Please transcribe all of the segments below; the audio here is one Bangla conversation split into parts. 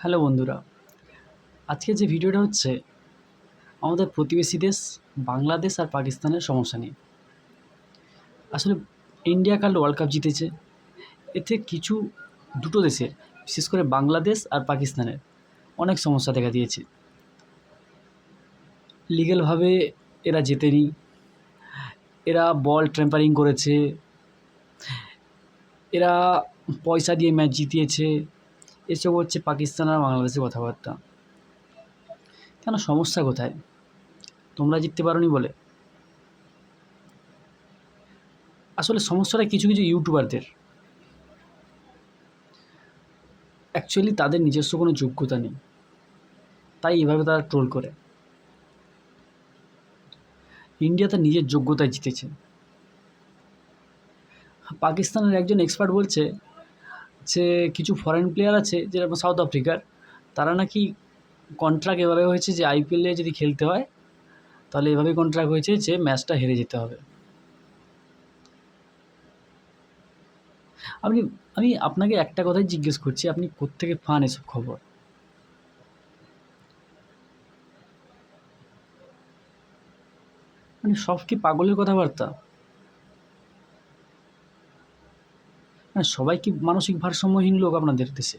হ্যালো বন্ধুরা, আজকে যে ভিডিওটা হচ্ছে আমাদের প্রতিবেশী দেশ বাংলাদেশ আর পাকিস্তানের সমস্যা নিয়ে। আসলে ইন্ডিয়া কাল ওয়ার্ল্ড কাপ জিতেছে, এতে দুটো দেশের, বিশেষ করে বাংলাদেশ আর পাকিস্তানের অনেক সমস্যা দেখা দিয়েছে। লিগ্যালভাবে এরা জেতেনি, এরা বল ট্যাম্পারিং করেছে, এরা পয়সা দিয়ে ম্যাচ জিতিয়েছে। এসব হচ্ছে পাকিস্তান আর বাংলাদেশের কথাবার্তা। কেন, সমস্যা কোথায়? তোমরা জিততে পারোনি বলে? আসলে সমস্যাটা কিছু কিছু ইউটিউবারদের। অ্যাকচুয়ালি তাদের নিজস্ব কোনো যোগ্যতা নেই, তাই এভাবে তারা ট্রোল করে। ইন্ডিয়া তার নিজের যোগ্যতায় জিতেছে। পাকিস্তানের একজন এক্সপার্ট বলছে যে কিছু ফরেন প্লেয়ার আছে, যেরকম সাউথ আফ্রিকার, তারা নাকি কন্ট্রাক্ট এভাবে হয়েছে যে আইপিএলে যদি খেলতে হয় তাহলে এভাবে কন্ট্রাক্ট হয়েছে যে ম্যাচটা হেরে যেতে হবে। আপনি আমি আপনাকে একটা কথাই জিজ্ঞেস করছি, আপনি কোত্থেকে পান এসব খবর? মানে সব কি পাগলের কথাবার্তা? মানে সবাই কি মানসিক ভারসাম্যহীন লোক আপনাদের দেশে?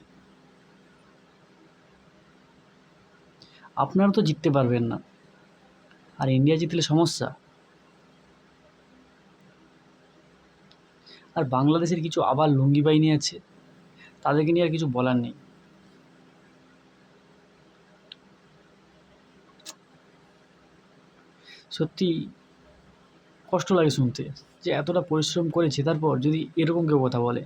আপনারা তো জিততে পারবেন না, আর ইন্ডিয়া জিতলে সমস্যা। আর বাংলাদেশের কিছু আবার লুঙ্গি বাহিনী আছে, তাদেরকে নিয়ে আর কিছু বলার নেই। সত্যি কষ্ট লাগে শুনতে যে এতটা পরিশ্রম করে জেতার পর যদি এরকম কেউ কথা বলে।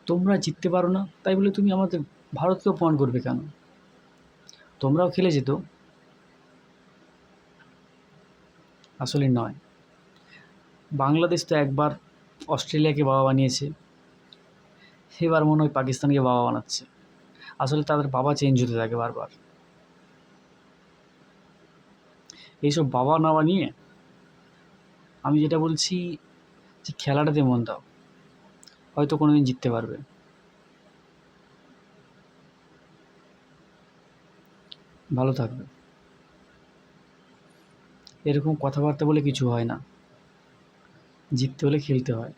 তোমরা জিততে পারো না তাই বলে তুমি আমাদের ভারতকে অপমান করবে কেন? তোমরাও খেলে যেত। আসলে নয়, বাংলাদেশ তো একবার অস্ট্রেলিয়াকে বাবা বানিয়েছে, এবার মনে হয় পাকিস্তানকে বাবা বানাচ্ছে। আসলে তাদের বাবা চেঞ্জ হতে থাকে বারবার। এইসব বাবা না বানিয়ে আমি যেটা বলছি যে খেলাটাতে মন দাও, হয়তো কোনো দিন জিততে পারবে। ভালো থাকবে। এরকম কথাবার্তা বলে কিছু হয় না, জিততে হলে খেলতে হয়।